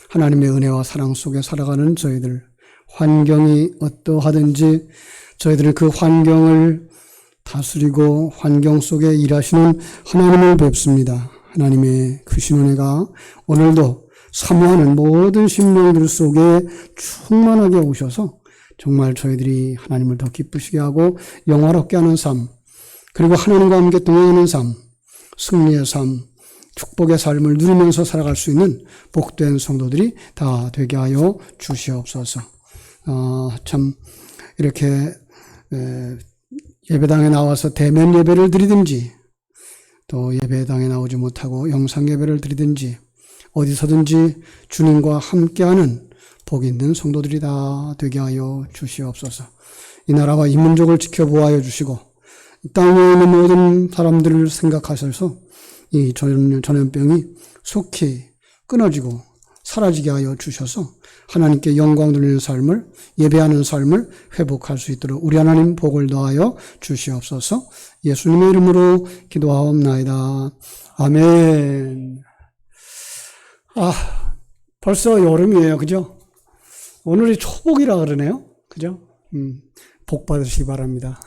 하나님의 은혜와 사랑 속에 살아가는 저희들, 환경이 어떠하든지 저희들은 그 환경을 다스리고 환경 속에 일하시는 하나님을 뵙습니다. 하나님의 크신 은혜가 오늘도 사모하는 모든 심령들 속에 충만하게 오셔서 정말 저희들이 하나님을 더 기쁘시게 하고 영화롭게 하는 삶, 그리고 하나님과 함께 동행하는 삶, 승리의 삶, 축복의 삶을 누리면서 살아갈 수 있는 복된 성도들이 다 되게 하여 주시옵소서. 참 이렇게 예배당에 나와서 대면 예배를 드리든지 또 예배당에 나오지 못하고 영상 예배를 드리든지 어디서든지 주님과 함께하는 복 있는 성도들이 다 되게 하여 주시옵소서. 이 나라와 이 민족을 지켜보아여 주시고 이 땅에 있는 모든 사람들을 생각하셔서 이 전염병이 속히 끊어지고 사라지게 하여 주셔서 하나님께 영광 돌리는 삶을, 예배하는 삶을 회복할 수 있도록 우리 하나님 복을 더하여 주시옵소서. 예수님의 이름으로 기도하옵나이다. 아멘. 벌써 여름이에요. 그죠? 오늘이 초복이라 그러네요. 그죠? 복 받으시기 바랍니다.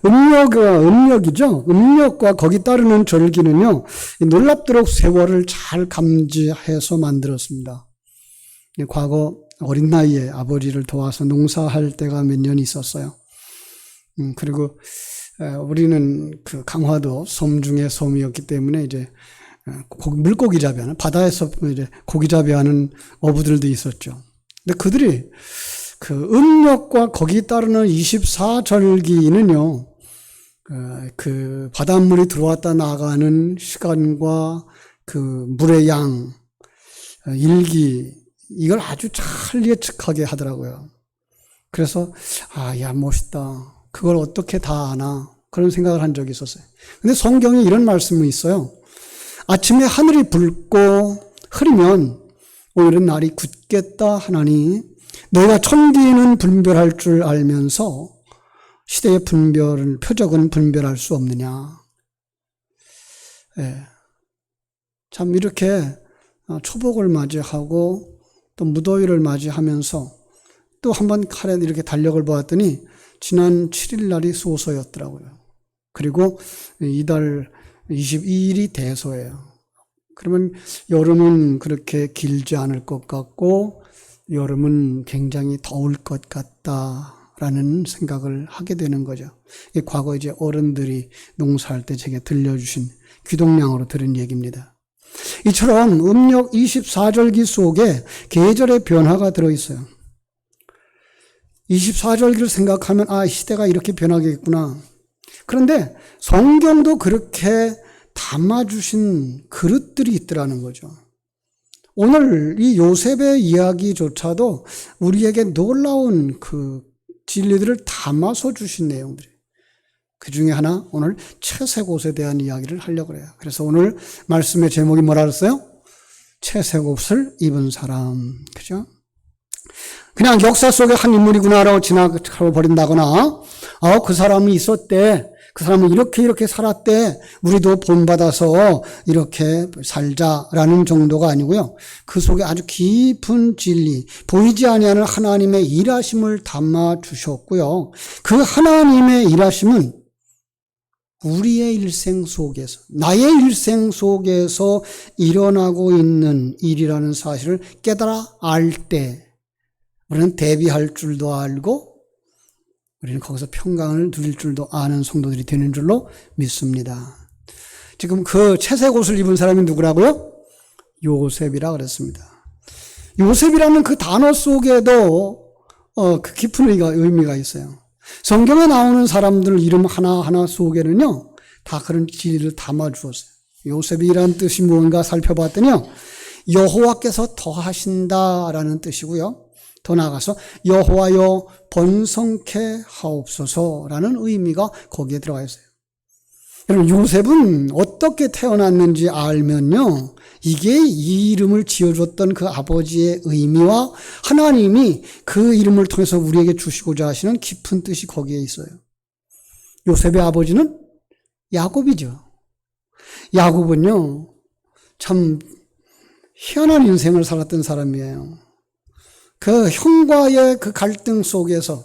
음력이죠. 음력과 거기 따르는 절기는요, 놀랍도록 세월을 잘 감지해서 만들었습니다. 과거 어린 나이에 아버지를 도와서 농사할 때가 몇 년 있었어요. 그리고 우리는 그 강화도 섬 중에 섬이었기 때문에 이제 물고기 잡이하는, 바다에서 이제 고기 잡이하는 어부들도 있었죠. 근데 그들이 그 음력과 거기 따르는 24절기는요, 그 바닷물이 들어왔다 나가는 시간과 그 물의 양, 일기, 이걸 아주 잘 예측하게 하더라고요. 그래서, 야, 멋있다. 그걸 어떻게 다 아나. 그런 생각을 한 적이 있었어요. 근데 성경에 이런 말씀이 있어요. 아침에 하늘이 붉고 흐리면 오늘은 날이 굳겠다 하나니 너희가 천기는 분별할 줄 알면서 시대의 표적은 분별할 수 없느냐. 참 이렇게 초복을 맞이하고 또 무더위를 맞이하면서 또 한번 칼에 이렇게 달력을 보았더니 지난 7일 날이 소서였더라고요. 그리고 이달 22일이 대소예요. 그러면 여름은 그렇게 길지 않을 것 같고 여름은 굉장히 더울 것 같다라는 생각을 하게 되는 거죠. 과거 이제 어른들이 농사할 때 제게 들려주신 귀동량으로 들은 얘기입니다. 이처럼 음력 24절기 속에 계절의 변화가 들어있어요. 24절기를 생각하면 시대가 이렇게 변하겠구나. 그런데 성경도 그렇게 담아주신 그릇들이 있더라는 거죠. 오늘 이 요셉의 이야기조차도 우리에게 놀라운 그 진리들을 담아서 주신 내용들이에요. 그 중에 하나 오늘 채색 옷에 대한 이야기를 하려고 해요. 그래서 오늘 말씀의 제목이 뭐라 그랬어요? 채색 옷을 입은 사람. 그죠? 그냥 역사 속의 한 인물이구나라고 지나가 버린다거나 그 사람이 있었대. 그 사람은 이렇게 살았대. 우리도 본받아서 이렇게 살자라는 정도가 아니고요. 그 속에 아주 깊은 진리, 보이지 아니하는 하나님의 일하심을 담아 주셨고요. 그 하나님의 일하심은 우리의 일생 속에서, 나의 일생 속에서 일어나고 있는 일이라는 사실을 깨달아 알 때 우리는 대비할 줄도 알고 우리는 거기서 평강을 누릴 줄도 아는 성도들이 되는 줄로 믿습니다. 지금 그 채색 옷을 입은 사람이 누구라고요? 요셉이라 그랬습니다. 요셉이라는 그 단어 속에도 그 깊은 의미가 있어요. 성경에 나오는 사람들 이름 하나하나 속에는요, 다 그런 진리를 담아주었어요. 요셉이라는 뜻이 무언가 살펴봤더니요, 여호와께서 더하신다라는 뜻이고요. 더 나아가서 여호와여 번성케 하옵소서라는 의미가 거기에 들어가 있어요. 여러분, 요셉은 어떻게 태어났는지 알면요, 이게 이 이름을 지어줬던 그 아버지의 의미와 하나님이 그 이름을 통해서 우리에게 주시고자 하시는 깊은 뜻이 거기에 있어요. 요셉의 아버지는 야곱이죠. 야곱은요, 참 희한한 인생을 살았던 사람이에요. 그 형과의 그 갈등 속에서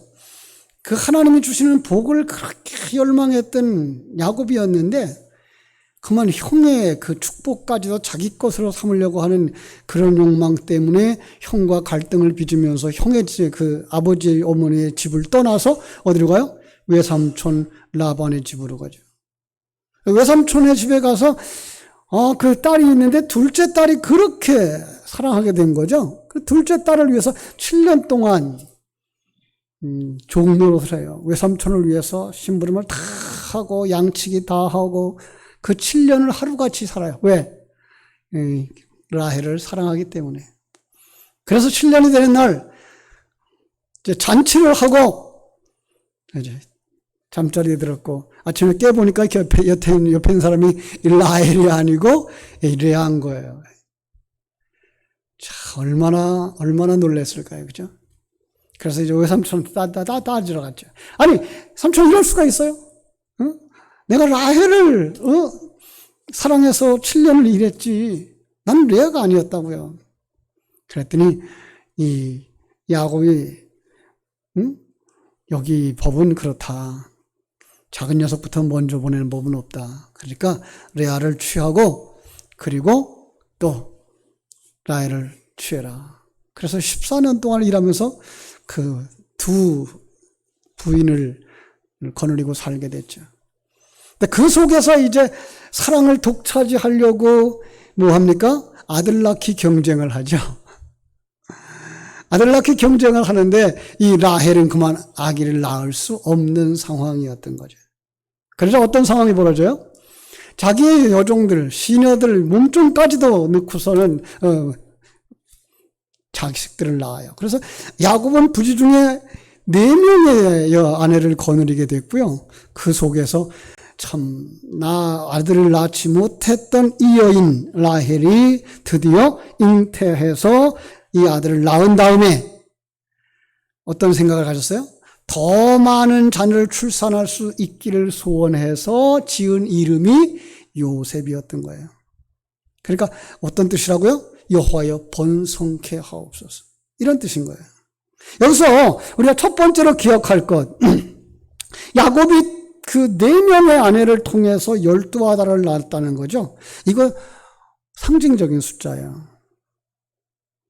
그 하나님이 주시는 복을 그렇게 열망했던 야곱이었는데 그만 형의 그 축복까지도 자기 것으로 삼으려고 하는 그런 욕망 때문에 형과 갈등을 빚으면서 형의 그 아버지 어머니의 집을 떠나서 어디로 가요? 외삼촌 라반의 집으로 가죠. 외삼촌의 집에 가서 그 딸이 있는데 둘째 딸이 그렇게 사랑하게 된 거죠. 그 둘째 딸을 위해서 7년 동안 종노릇을 해요. 외삼촌을 위해서 심부름을 다 하고 양치기 다 하고 그 7년을 하루같이 살아요. 왜? 라헬을 사랑하기 때문에. 그래서 7년이 되는 날 이제 잔치를 하고 이제 잠자리에 들었고 아침에 깨보니까 옆에 있는 사람이 라헬이 아니고 레아인 거예요. 자, 얼마나 놀랐을까요, 그죠? 그래서 이제 외삼촌 따지러 갔죠. 아니, 삼촌 이럴 수가 있어요? 응? 내가 라헬을 사랑해서 7년을 일했지. 난 레아가 아니었다고요. 그랬더니 이 야곱이 여기 법은 그렇다. 작은 녀석부터 먼저 보내는 법은 없다. 그러니까 레아를 취하고 그리고 또 라헬을 취해라. 그래서 14년 동안 일하면서 그 두 부인을 거느리고 살게 됐죠. 근데 그 속에서 이제 사랑을 독차지하려고 뭐 합니까? 아들 낳기 경쟁을 하죠. 아들 낳기 경쟁을 하는데 이 라헬은 그만 아기를 낳을 수 없는 상황이었던 거죠. 그래서 어떤 상황이 벌어져요? 자기의 여종들, 시녀들 몸종까지도 넣고서는 자식들을 낳아요. 그래서 야곱은 부지 중에 4명의 아내를 거느리게 됐고요. 그 속에서 참 나 아들을 낳지 못했던 이 여인 라헬이 드디어 잉태해서 이 아들을 낳은 다음에 어떤 생각을 가졌어요? 더 많은 자녀를 출산할 수 있기를 소원해서 지은 이름이 요셉이었던 거예요. 그러니까 어떤 뜻이라고요? 여호와여 번성케 하옵소서. 이런 뜻인 거예요. 여기서 우리가 첫 번째로 기억할 것, 야곱이 그 4명의 아내를 통해서 12아들을 낳았다는 거죠. 이거 상징적인 숫자예요.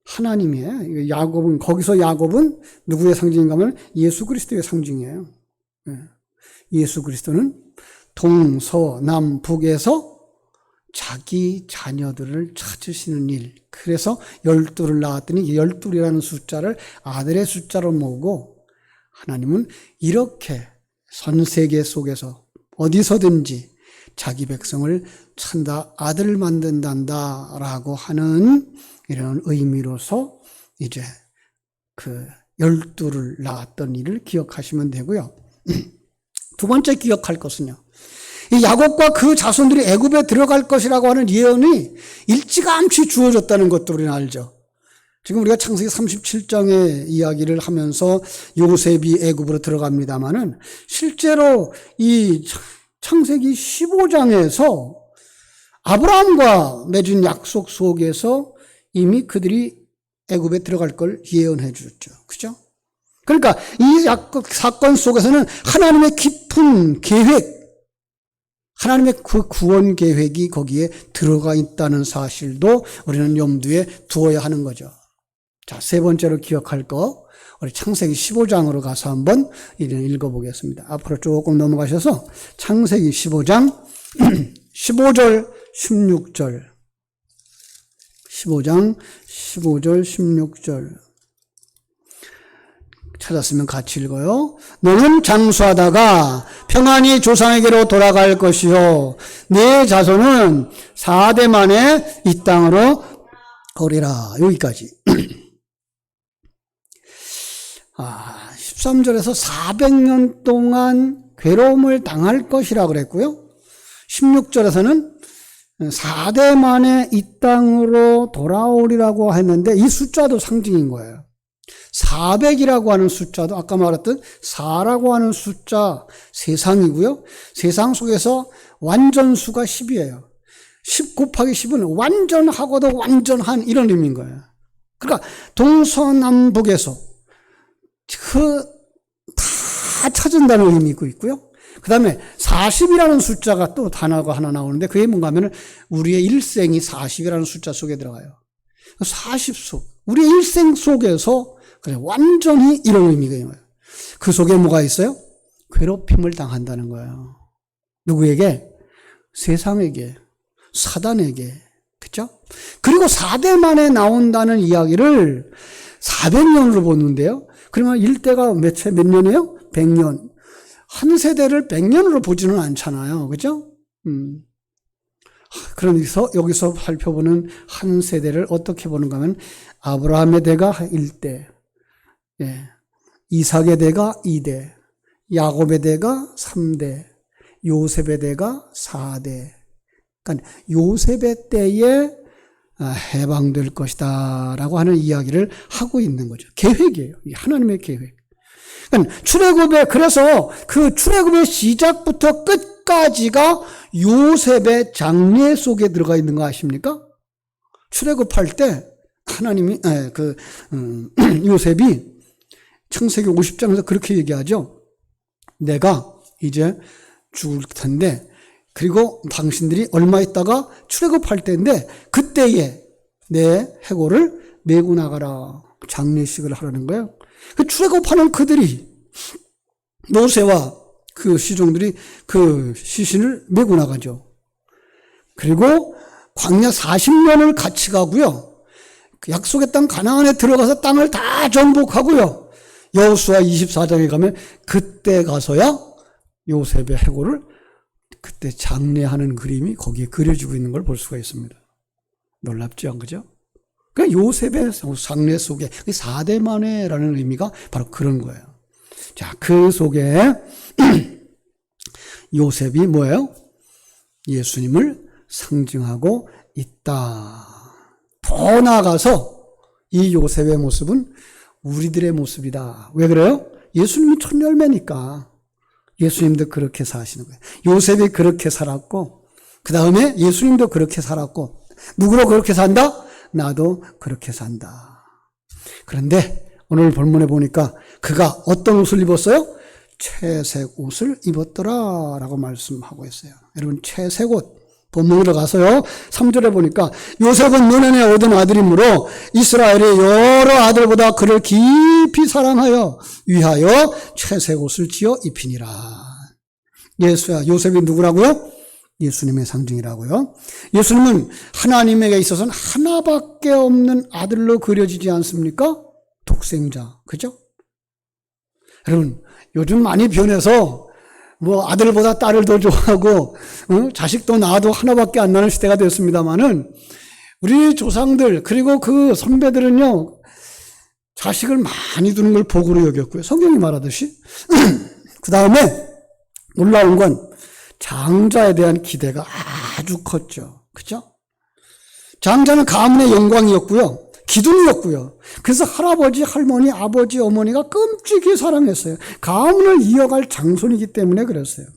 하나님이에요. 야곱은, 거기서 야곱은 누구의 상징인가 하면 예수 그리스도의 상징이에요. 예수 그리스도는 동서남북에서 자기 자녀들을 찾으시는 일. 그래서 12를 낳았더니 12이라는 숫자를 아들의 숫자로 모으고 하나님은 이렇게 전 세계 속에서 어디서든지 자기 백성을 찬다, 아들을 만든단다라고 하는 이런 의미로서 이제 그 12를 낳았던 일을 기억하시면 되고요. 두 번째 기억할 것은요. 이 야곱과 그 자손들이 애굽에 들어갈 것이라고 하는 예언이 일찌감치 주어졌다는 것도 우리는 알죠. 지금 우리가 창세기 37장의 이야기를 하면서 요셉이 애굽으로 들어갑니다마는 실제로 이 창세기 15장에서 아브라함과 맺은 약속 속에서 이미 그들이 애굽에 들어갈 걸 예언해 주었죠. 그죠? 그러니까 이 사건 속에서는 하나님의 깊은 계획, 하나님의 그 구원 계획이 거기에 들어가 있다는 사실도 우리는 염두에 두어야 하는 거죠. 자, 세 번째로 기억할 거, 우리 창세기 15장으로 가서 한번 읽어보겠습니다. 앞으로 조금 넘어가셔서 창세기 15장 15절 16절 15장 15절 16절 찾았으면 같이 읽어요. 너는 장수하다가 평안히 조상에게로 돌아갈 것이요 네 자손은 4대 만에 이 땅으로 오리라. 여기까지. 13절에서 400년 동안 괴로움을 당할 것이라 그랬고요. 16절에서는 4대 만에 이 땅으로 돌아오리라고 했는데 이 숫자도 상징인 거예요. 400이라고 하는 숫자도 아까 말했던 4라고 하는 숫자 세상이고요. 세상 속에서 완전수가 10이에요. 10 곱하기 10은 완전하고도 완전한 이런 의미인 거예요. 그러니까 동서남북에서 다 찾은다는 의미가 있고요. 그 다음에 40이라는 숫자가 또 단어가 하나 나오는데 그게 뭔가 하면은 우리의 일생이 40이라는 숫자 속에 들어가요. 40 속, 우리의 일생 속에서 그래 완전히 이런 의미가 있는 거예요. 그 속에 뭐가 있어요? 괴롭힘을 당한다는 거예요. 누구에게? 세상에게, 사단에게. 그죠? 그리고 4대 만에 나온다는 이야기를 400년으로 보는데요. 그러면 일대가 몇 년이에요? 100년. 한 세대를 100년으로 보지는 않잖아요. 그죠? 그래서 여기서 살펴보는 한 세대를 어떻게 보는가 하면 아브라함의 대가 1대, 예. 이삭의 대가 2대, 야곱의 대가 3대, 요셉의 대가 4대. 그러니까 요셉의 때에 해방될 것이다 라고 하는 이야기를 하고 있는 거죠. 계획이에요. 하나님의 계획. 그러니까 그래서 그 출애굽의 시작부터 끝까지가 요셉의 장례 속에 들어가 있는 거 아십니까? 출애굽할 때 하나님이 요셉이 창세기 50장에서 그렇게 얘기하죠. 내가 이제 죽을 텐데 그리고 당신들이 얼마 있다가 출애굽할 때인데 그때에 내 해골을 메고 나가라. 장례식을 하라는 거예요. 그 출애굽하는 그들이 모세와 그 시종들이 그 시신을 메고 나가죠. 그리고 광야 40년을 같이 가고요. 약속의 땅 가나안에 들어가서 땅을 다 정복하고요. 여호수아 24장에 가면 그때 가서야 요셉의 해골을 그때 장례하는 그림이 거기에 그려지고 있는 걸 볼 수가 있습니다. 놀랍지 않죠? 그러니까 요셉의 장례 속에 4대 만회라는 의미가 바로 그런 거예요. 자, 그 속에 요셉이 뭐예요? 예수님을 상징하고 있다. 더 나아가서 이 요셉의 모습은 우리들의 모습이다. 왜 그래요? 예수님이 첫 열매니까. 예수님도 그렇게 사시는 거예요. 요셉이 그렇게 살았고 그 다음에 예수님도 그렇게 살았고 누구로 그렇게 산다? 나도 그렇게 산다. 그런데 오늘 본문에 보니까 그가 어떤 옷을 입었어요? 채색 옷을 입었더라 라고 말씀하고 있어요. 여러분 채색 옷 본문으로 가서요 3절에 보니까 요셉은 노년에 얻은 아들이므로 이스라엘의 여러 아들보다 그를 깊이 사랑하여 위하여 채색 옷을 지어 입히니라. 요셉이 누구라고요? 예수님의 상징이라고요. 예수님은 하나님에게 있어서는 하나밖에 없는 아들로 그려지지 않습니까? 독생자. 그죠? 여러분 요즘 많이 변해서 뭐 아들보다 딸을 더 좋아하고 자식도 낳아도 하나밖에 안 나는 시대가 됐습니다마는 우리 조상들 그리고 그 선배들은요 자식을 많이 두는 걸 복으로 여겼고요. 성경이 말하듯이 그 다음에 놀라운 건 장자에 대한 기대가 아주 컸죠. 그죠? 장자는 가문의 영광이었고요. 기둥이었고요. 그래서 할아버지, 할머니, 아버지, 어머니가 끔찍이 사랑했어요. 가문을 이어갈 장손이기 때문에 그랬어요.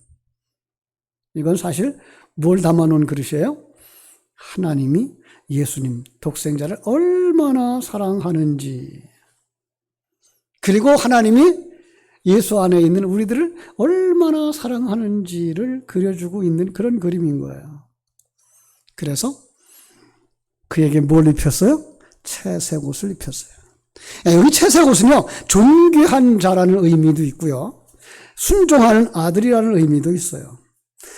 이건 사실 뭘 담아놓은 그릇이에요? 하나님이 예수님, 독생자를 얼마나 사랑하는지 그리고 하나님이 예수 안에 있는 우리들을 얼마나 사랑하는지를 그려주고 있는 그런 그림인 거예요. 그래서 그에게 뭘 입혔어요? 채색 옷을 입혔어요. 여기 채색 옷은요, 존귀한 자라는 의미도 있고요. 순종하는 아들이라는 의미도 있어요.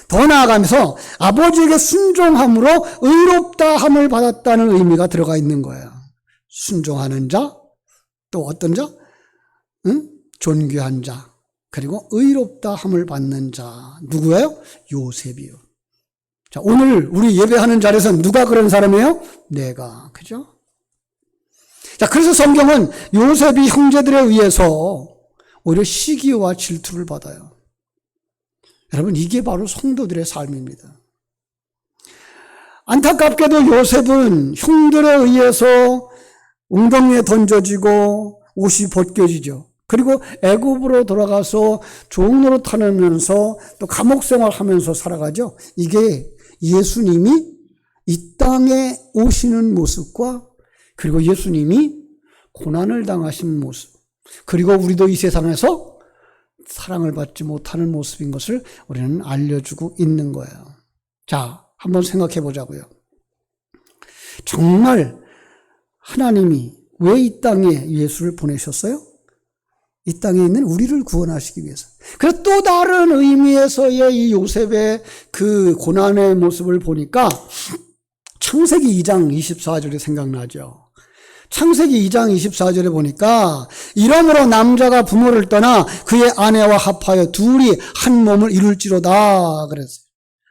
더 나아가면서 아버지에게 순종함으로 의롭다함을 받았다는 의미가 들어가 있는 거예요. 순종하는 자, 또 어떤 자? 존귀한 자, 그리고 의롭다함을 받는 자. 누구예요? 요셉이요. 자, 오늘 우리 예배하는 자리에서 누가 그런 사람이에요? 내가. 그죠? 자, 그래서 성경은 요셉이 형제들에 의해서 오히려 시기와 질투를 받아요. 여러분, 이게 바로 성도들의 삶입니다. 안타깝게도 요셉은 형들에 의해서 웅덩이에 던져지고 옷이 벗겨지죠. 그리고 애굽으로 돌아가서 좋은 노릇하면서 또 감옥 생활하면서 살아가죠. 이게 예수님이 이 땅에 오시는 모습과 그리고 예수님이 고난을 당하신 모습, 그리고 우리도 이 세상에서 사랑을 받지 못하는 모습인 것을 우리는 알려주고 있는 거예요. 자, 한번 생각해 보자고요. 정말 하나님이 왜 이 땅에 예수를 보내셨어요? 이 땅에 있는 우리를 구원하시기 위해서. 그래서 또 다른 의미에서의 이 요셉의 그 고난의 모습을 보니까 창세기 2장 24절이 생각나죠. 창세기 2장 24절에 보니까 이러므로 남자가 부모를 떠나 그의 아내와 합하여 둘이 한 몸을 이룰지로다 그랬어요.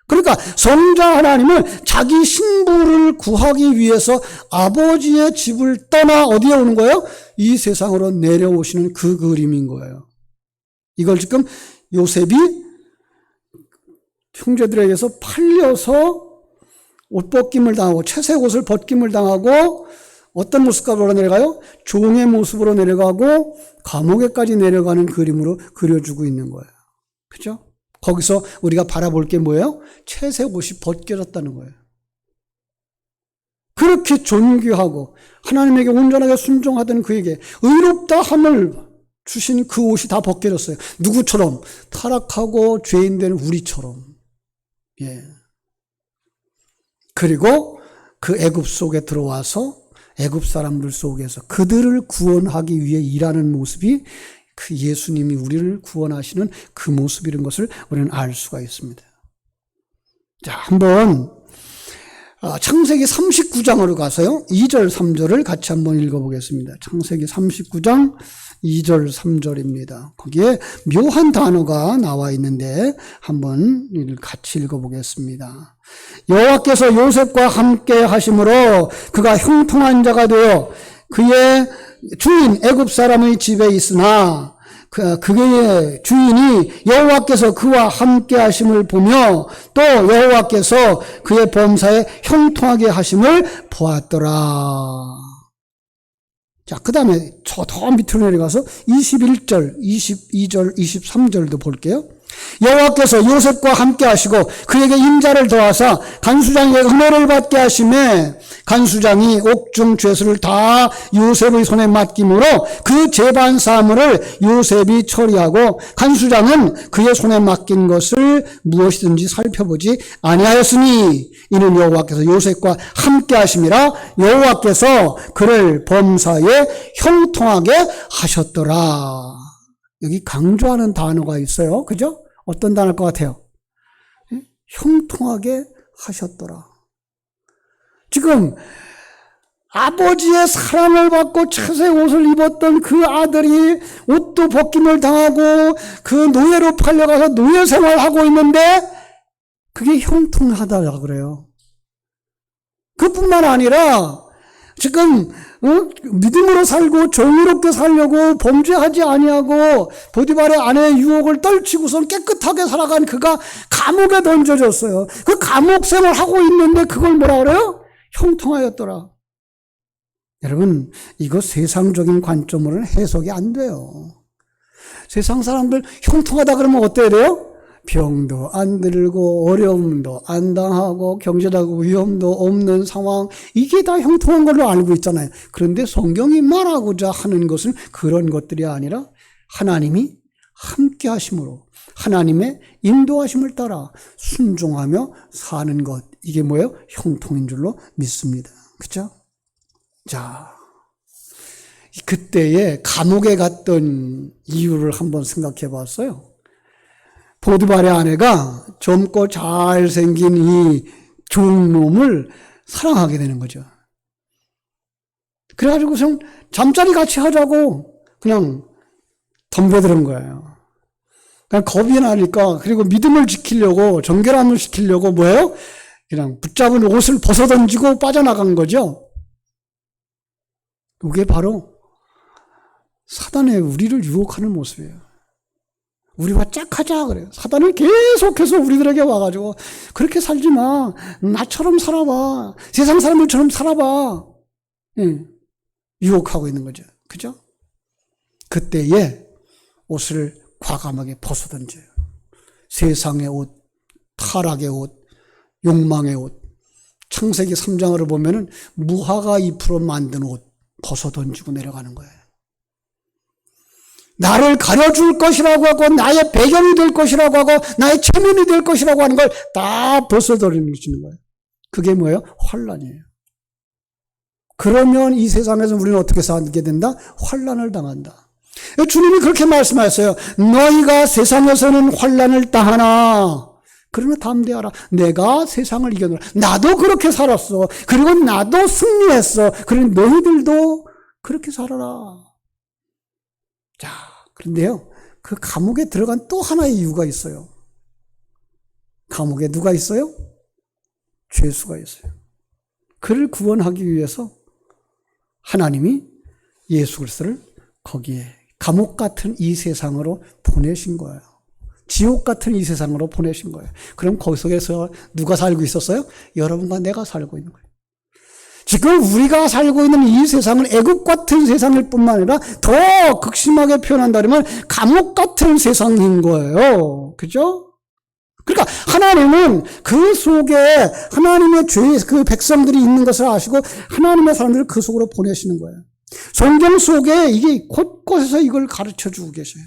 그러니까 성자 하나님은 자기 신부를 구하기 위해서 아버지의 집을 떠나 어디에 오는 거예요? 이 세상으로 내려오시는 그 그림인 거예요. 이걸 지금 요셉이 형제들에게서 팔려서 옷 벗김을 당하고 채색 옷을 벗김을 당하고 어떤 모습으로 내려가요? 종의 모습으로 내려가고 감옥에까지 내려가는 그림으로 그려주고 있는 거예요. 그죠? 거기서 우리가 바라볼 게 뭐예요? 채색 옷이 벗겨졌다는 거예요. 그렇게 존귀하고 하나님에게 온전하게 순종하던 그에게 의롭다 함을 주신 그 옷이 다 벗겨졌어요. 누구처럼? 타락하고 죄인된 우리처럼. 예. 그리고 그 애굽 속에 들어와서 애굽 사람들 속에서 그들을 구원하기 위해 일하는 모습이 그 예수님이 우리를 구원하시는 그 모습이라는 것을 우리는 알 수가 있습니다. 자, 한번 창세기 39장으로 가서요. 2절 3절을 같이 한번 읽어보겠습니다. 창세기 39장 2절 3절입니다. 거기에 묘한 단어가 나와 있는데 한번 같이 읽어보겠습니다. 여호와께서 요셉과 함께 하심으로 그가 형통한 자가 되어 그의 주인 애굽 사람의 집에 있으나 그의 주인이 여호와께서 그와 함께 하심을 보며 또 여호와께서 그의 범사에 형통하게 하심을 보았더라. 자, 그 다음에 저 더 밑으로 내려가서 21절, 22절, 23절도 볼게요. 여호와께서 요셉과 함께 하시고 그에게 인자를 더하사 간수장에게 은혜를 받게 하심에 간수장이 옥중 죄수를 다 요셉의 손에 맡김으로 그 재반 사물을 요셉이 처리하고 간수장은 그의 손에 맡긴 것을 무엇이든지 살펴보지 아니하였으니 이는 여호와께서 요셉과 함께 하심이라 여호와께서 그를 범사에 형통하게 하셨더라. 여기 강조하는 단어가 있어요. 그죠? 어떤 단어일 것 같아요? 형통하게 하셨더라. 지금 아버지의 사랑을 받고 채색 옷을 입었던 그 아들이 옷도 벗김을 당하고 그 노예로 팔려가서 노예 생활하고 있는데 그게 형통하다고 그래요. 그뿐만 아니라 지금 믿음으로 살고 정의롭게 살려고 범죄하지 아니하고 보디발의 아내의 유혹을 떨치고선 깨끗하게 살아간 그가 감옥에 던져졌어요. 그 감옥 생활을 하고 있는데 그걸 뭐라 그래요? 형통하였더라. 여러분, 이거 세상적인 관점으로는 해석이 안 돼요. 세상 사람들 형통하다 그러면 어때야 돼요? 병도 안 들고 어려움도 안 당하고 경제적 위험도 없는 상황, 이게 다 형통한 걸로 알고 있잖아요. 그런데 성경이 말하고자 하는 것은 그런 것들이 아니라 하나님이 함께 하심으로 하나님의 인도하심을 따라 순종하며 사는 것, 이게 뭐예요? 형통인 줄로 믿습니다. 그렇죠? 자, 그때에 감옥에 갔던 이유를 한번 생각해 봤어요. 보디발의 아내가 젊고 잘생긴 이 좋은 놈을 사랑하게 되는 거죠. 그래가지고 잠자리 같이 하자고 그냥 덤벼드는 거예요. 그냥 겁이 나니까, 그리고 믿음을 지키려고, 정결함을 지키려고 뭐예요? 그냥 붙잡은 옷을 벗어던지고 빠져나간 거죠. 이게 바로 사단의 우리를 유혹하는 모습이에요. 우리와 짝하자 그래요. 사단은 계속해서 우리들에게 와가지고 그렇게 살지 마. 나처럼 살아봐. 세상 사람들처럼 살아봐. 예. 유혹하고 있는 거죠. 그죠? 그때에 옷을 과감하게 벗어던져요. 세상의 옷, 타락의 옷, 욕망의 옷, 창세기 3장으로 보면은 무화과 잎으로 만든 옷 벗어 던지고 내려가는 거예요. 나를 가려줄 것이라고 하고 나의 배경이 될 것이라고 하고 나의 체면이 될 것이라고 하는 걸 다 벗어 던지는 거예요. 그게 뭐예요? 환난이에요. 그러면 이 세상에서 우리는 어떻게 살게 된다? 환난을 당한다. 주님이 그렇게 말씀하셨어요. 너희가 세상에서는 환난을 당하나 그러나 담대하라. 내가 세상을 이겨노라. 나도 그렇게 살았어. 그리고 나도 승리했어. 그러니 너희들도 그렇게 살아라. 자, 그런데요. 그 감옥에 들어간 또 하나의 이유가 있어요. 감옥에 누가 있어요? 죄수가 있어요. 그를 구원하기 위해서 하나님이 예수 그리스도를 거기에 감옥 같은 이 세상으로 보내신 거예요. 지옥 같은 이 세상으로 보내신 거예요. 그럼 거기 속에서 누가 살고 있었어요? 여러분과 내가 살고 있는 거예요. 지금 우리가 살고 있는 이 세상은 애국 같은 세상일 뿐만 아니라 더 극심하게 표현한다면 감옥 같은 세상인 거예요. 그죠? 그러니까 하나님은 그 속에 하나님의 그 백성들이 있는 것을 아시고 하나님의 사람들을 그 속으로 보내시는 거예요. 성경 속에 이게 곳곳에서 이걸 가르쳐 주고 계셔요.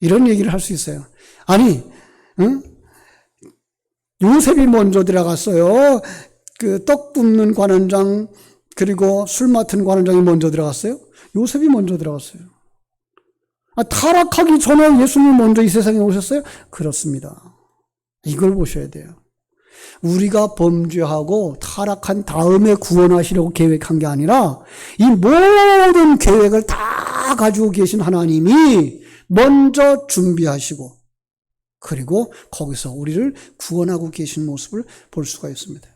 이런 얘기를 할 수 있어요. 아니, 요셉이 먼저 들어갔어요. 그 떡 굽는 관원장 그리고 술 맡은 관원장이 먼저 들어갔어요. 요셉이 먼저 들어갔어요. 타락하기 전에 예수님이 먼저 이 세상에 오셨어요? 그렇습니다. 이걸 보셔야 돼요. 우리가 범죄하고 타락한 다음에 구원하시려고 계획한 게 아니라 이 모든 계획을 다 가지고 계신 하나님이 먼저 준비하시고 그리고 거기서 우리를 구원하고 계신 모습을 볼 수가 있습니다.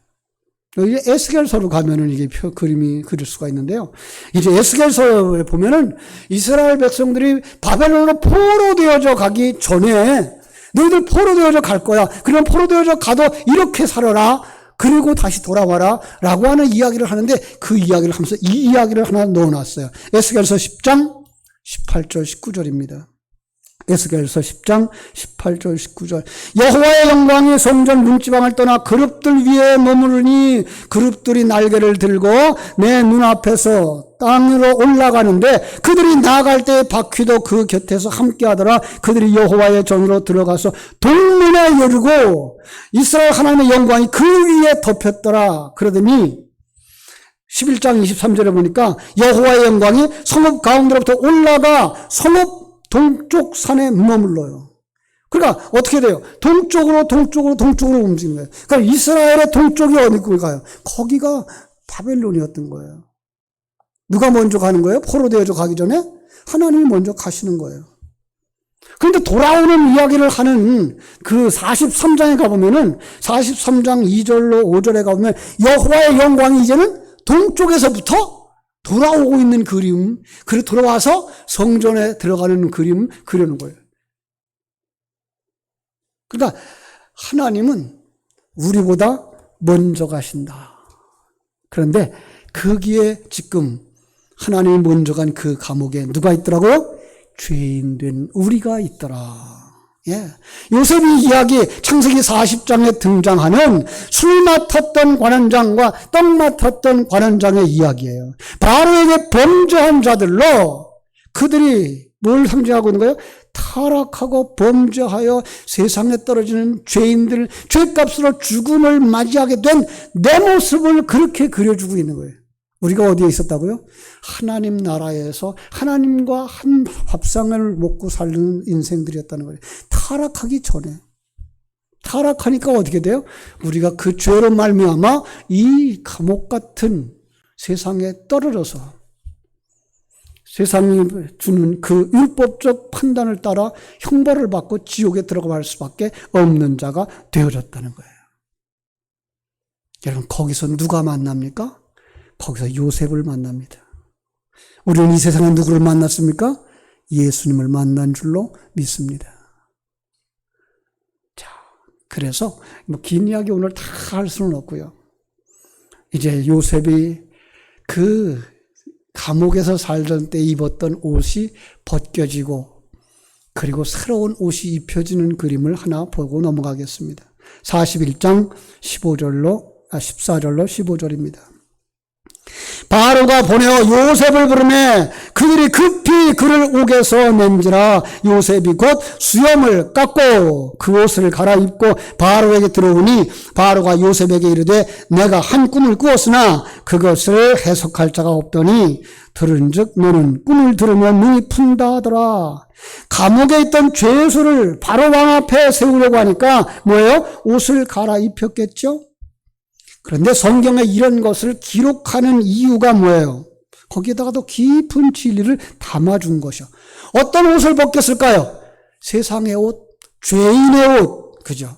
여기 에스겔서로 가면은 이게 그림이 그릴 수가 있는데요. 이제 에스겔서에 보면은 이스라엘 백성들이 바벨론으로 포로되어져 가기 전에 너희들 포로되어져 갈 거야. 그러면 포로되어져 가도 이렇게 살아라. 그리고 다시 돌아와라. 라고 하는 이야기를 하는데 그 이야기를 하면서 이 이야기를 하나 넣어놨어요. 에스겔서 10장 18절 19절입니다. 에스겔서 10장 18절 19절 여호와의 영광이 성전 문지방을 떠나 그룹들 위에 머무르니 그룹들이 날개를 들고 내 눈앞에서 땅으로 올라가는데 그들이 나아갈 때 바퀴도 그 곁에서 함께하더라. 그들이 여호와의 전으로 들어가서 동문에 이르고 이스라엘 하나님의 영광이 그 위에 덮였더라. 그러더니 11장 23절에 보니까 여호와의 영광이 성읍 가운데로부터 올라가 성읍 동쪽 산에 머물러요. 그러니까 어떻게 돼요? 동쪽으로 움직이는 거예요. 그러니까 이스라엘의 동쪽이 어디로 가요? 거기가 바벨론이었던 거예요. 누가 먼저 가는 거예요? 포로되어져 가기 전에 하나님이 먼저 가시는 거예요. 그런데 돌아오는 이야기를 하는 그 43장에 가보면은 43장 2절로 5절에 가보면 여호와의 영광이 이제는 동쪽에서부터 돌아오고 있는 그림, 그리고 돌아와서 성전에 들어가는 그림 그리는 거예요. 그러니까 하나님은 우리보다 먼저 가신다. 그런데 거기에 지금 하나님이 먼저 간 그 감옥에 누가 있더라고요? 죄인된 우리가 있더라. 예. 요셉이 이야기 창세기 40장에 등장하는 술 맡았던 관원장과 떡 맡았던 관원장의 이야기예요. 바로에게 범죄한 자들로 그들이 뭘 상징하고 있는 거예요? 타락하고 범죄하여 세상에 떨어지는 죄인들, 죄값으로 죽음을 맞이하게 된 내 모습을 그렇게 그려주고 있는 거예요. 우리가 어디에 있었다고요? 하나님 나라에서 하나님과 한 밥상을 먹고 사는 인생들이었다는 거예요. 타락하기 전에. 타락하니까 어떻게 돼요? 우리가 그 죄로 말미암아 이 감옥 같은 세상에 떨어져서 세상이 주는 그 율법적 판단을 따라 형벌을 받고 지옥에 들어갈 수밖에 없는 자가 되어졌다는 거예요. 여러분, 거기서 누가 만납니까? 거기서 요셉을 만납니다. 우리는 이 세상에 누구를 만났습니까? 예수님을 만난 줄로 믿습니다. 자, 그래서 긴 이야기 오늘 다 할 수는 없고요. 이제 요셉이 그 감옥에서 살던 때 입었던 옷이 벗겨지고 그리고 새로운 옷이 입혀지는 그림을 하나 보고 넘어가겠습니다. 41장 15절로 14절로 15절입니다. 바로가 보내어 요셉을 부르매 그들이 급히 그를 옥에서 낸지라 요셉이 곧 수염을 깎고 그 옷을 갈아입고 바로에게 들어오니 바로가 요셉에게 이르되 내가 한 꿈을 꾸었으나 그것을 해석할 자가 없더니 들은즉 너는 꿈을 들으면 눈이 푼다 하더라. 감옥에 있던 죄수를 바로 왕 앞에 세우려고 하니까 뭐예요? 옷을 갈아입혔겠죠? 그런데 성경에 이런 것을 기록하는 이유가 뭐예요? 거기에다가도 깊은 진리를 담아준 것이요. 어떤 옷을 벗겼을까요? 세상의 옷, 죄인의 옷, 그죠?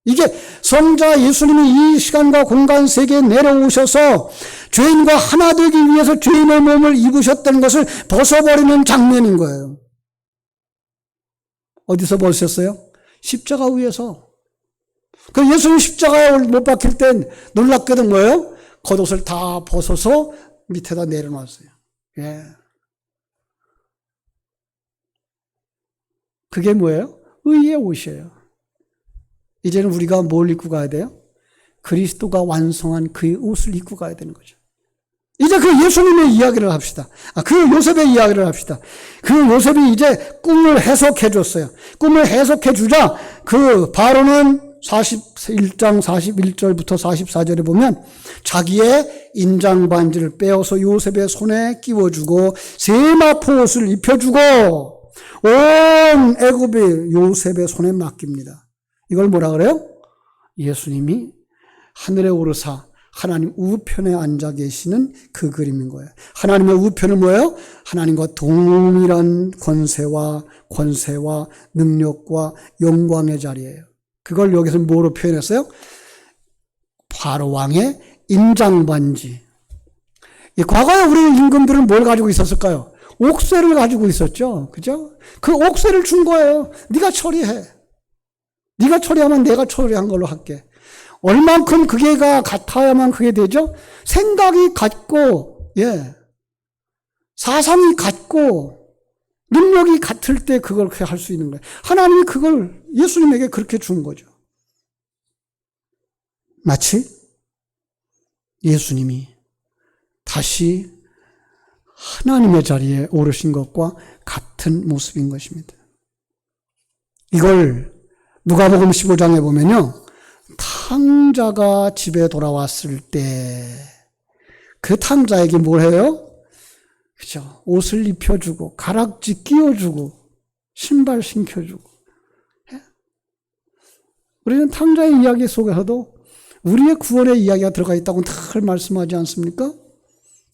이게 성자 예수님이 이 시간과 공간 세계에 내려오셔서 죄인과 하나 되기 위해서 죄인의 몸을 입으셨다는 것을 벗어버리는 장면인 거예요. 어디서 벗으셨어요? 십자가 위에서. 그 예수님 십자가에 못 박힐 땐 놀랍게도 뭐예요? 겉옷을 다 벗어서 밑에다 내려놨어요. 예. 그게 뭐예요? 의의 옷이에요. 이제는 우리가 뭘 입고 가야 돼요? 그리스도가 완성한 그의 옷을 입고 가야 되는 거죠. 이제 그 예수님의 이야기를 합시다. 그 요셉의 이야기를 합시다. 그 요셉이 이제 꿈을 해석해 줬어요. 꿈을 해석해 주자 그 바로는 41장 41절부터 44절에 보면 자기의 인장 반지를 빼어서 요셉의 손에 끼워주고 세마포 옷을 입혀주고 온 애굽이 요셉의 손에 맡깁니다. 이걸 뭐라 그래요? 예수님이 하늘에 오르사 하나님 우편에 앉아 계시는 그 그림인 거예요. 하나님의 우편은 뭐예요? 하나님과 동일한 권세와 능력과 영광의 자리예요. 그걸 여기서 뭐로 표현했어요? 바로 왕의 인장반지. 과거에 우리 임금들은 뭘 가지고 있었을까요? 옥새를 가지고 있었죠. 그죠? 그 옥새를 준 거예요. 네가 처리해. 네가 처리하면 내가 처리한 걸로 할게. 얼만큼 그게가 같아야만 그게 되죠? 생각이 같고, 사상이 같고, 능력이 같을 때 그걸 그렇게 할 수 있는 거예요. 하나님이 그걸 예수님에게 그렇게 준 거죠. 마치 예수님이 다시 하나님의 자리에 오르신 것과 같은 모습인 것입니다. 이걸 누가복음 15장에 보면요. 탕자가 집에 돌아왔을 때 그 탕자에게 뭘 해요? 그죠? 옷을 입혀주고 가락지 끼워주고 신발 신겨주고. 우리는 탕자의 이야기 속에서도 우리의 구원의 이야기가 들어가 있다고 늘 말씀하지 않습니까?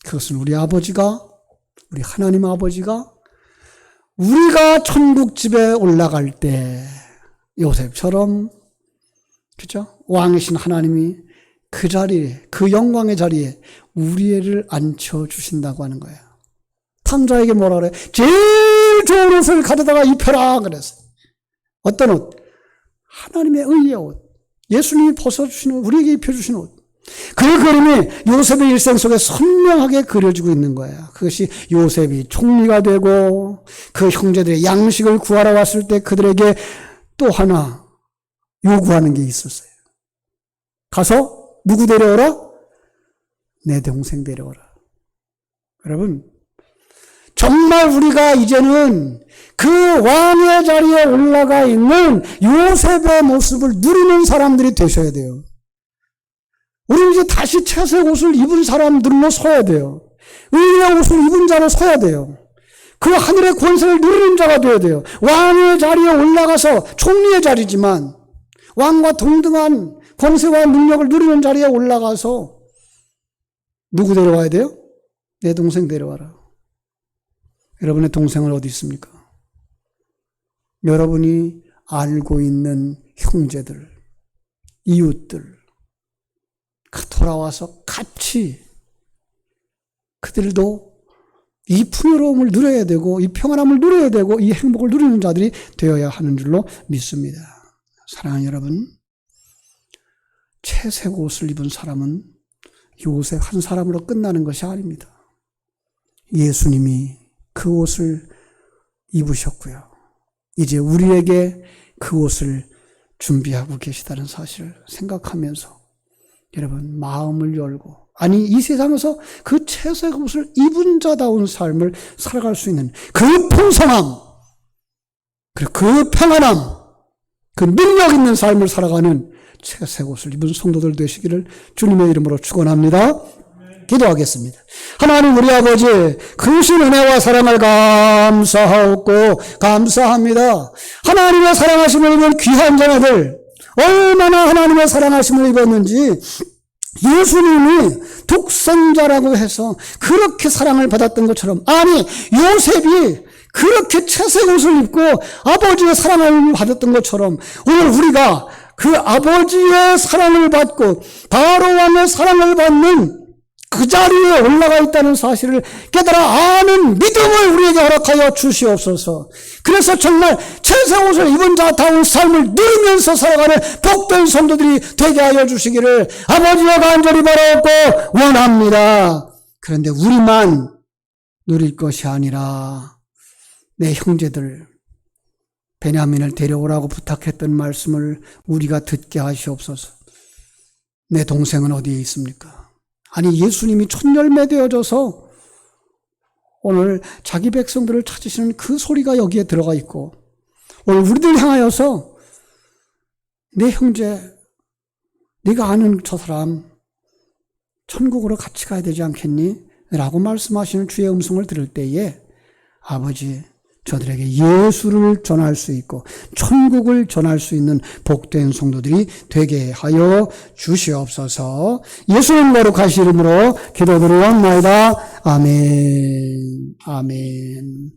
그것은 우리 아버지가, 우리 하나님 아버지가 우리가 천국집에 올라갈 때 요셉처럼, 그죠? 왕이신 하나님이 그 자리에, 그 영광의 자리에 우리를 앉혀주신다고 하는 거예요. 탕자에게 뭐라 그래? 제일 좋은 옷을 가져다가 입혀라 그랬어요. 어떤 옷? 하나님의 의의 옷. 예수님이 벗어주신 옷, 우리에게 입혀주신 옷. 그 그림이 요셉의 일생 속에 선명하게 그려지고 있는 거예요. 그것이 요셉이 총리가 되고 그 형제들의 양식을 구하러 왔을 때 그들에게 또 하나 요구하는 게 있었어요. 가서 누구 데려오라? 내 동생 데려오라. 여러분, 정말 우리가 이제는 그 왕의 자리에 올라가 있는 요셉의 모습을 누리는 사람들이 되셔야 돼요. 우리는 이제 다시 채색 옷을 입은 사람들로 서야 돼요. 의의 옷을 입은 자로 서야 돼요. 그 하늘의 권세를 누리는 자가 되어야 돼요. 왕의 자리에 올라가서 총리의 자리지만 왕과 동등한 권세와 능력을 누리는 자리에 올라가서 누구 데려와야 돼요? 내 동생 데려와라. 여러분의 동생은 어디 있습니까? 여러분이 알고 있는 형제들, 이웃들, 돌아와서 같이 그들도 이 풍요로움을 누려야 되고 이 평안함을 누려야 되고 이 행복을 누리는 자들이 되어야 하는 줄로 믿습니다. 사랑하는 여러분, 채색 옷을 입은 사람은 요셉 한 사람으로 끝나는 것이 아닙니다. 예수님이 그 옷을 입으셨고요. 이제 우리에게 그 옷을 준비하고 계시다는 사실을 생각하면서 여러분 마음을 열고, 아니 이 세상에서 그 채색 옷을 입은 자다운 삶을 살아갈 수 있는 그 풍성함, 그리고 그 평안함, 그 능력 있는 삶을 살아가는 채색 옷을 입은 성도들 되시기를 주님의 이름으로 축원합니다. 기도하겠습니다. 하나님 우리 아버지, 크신 은혜와 사랑을 감사하옵고 감사합니다. 하나님의 사랑하심을 입은 귀한 자녀들, 얼마나 하나님의 사랑하심을 입었는지 예수님이 독생자라고 해서 그렇게 사랑을 받았던 것처럼, 아니 요셉이 그렇게 채색 옷을 입고 아버지의 사랑을 받았던 것처럼 오늘 우리가 그 아버지의 사랑을 받고 바로왕의 사랑을 받는 그 자리에 올라가 있다는 사실을 깨달아 아는 믿음을 우리에게 허락하여 주시옵소서. 그래서 정말 채색 옷을 입은 자다운 삶을 누리면서 살아가는 복된 성도들이 되게 하여 주시기를 아버지와 간절히 바라옵고 원합니다. 그런데 우리만 누릴 것이 아니라 내 형제들, 베냐민을 데려오라고 부탁했던 말씀을 우리가 듣게 하시옵소서. 내 동생은 어디에 있습니까? 아니 예수님이 촌열매 되어져서 오늘 자기 백성들을 찾으시는 그 소리가 여기에 들어가 있고, 오늘 우리들 향하여서 내 형제, 네가 아는 저 사람 천국으로 같이 가야 되지 않겠니? 라고 말씀하시는 주의 음성을 들을 때에 아버지, 저들에게 예수를 전할 수 있고 천국을 전할 수 있는 복된 성도들이 되게 하여 주시옵소서. 예수님 거룩하신 이름으로 기도드리옵나이다. 아멘. 아멘.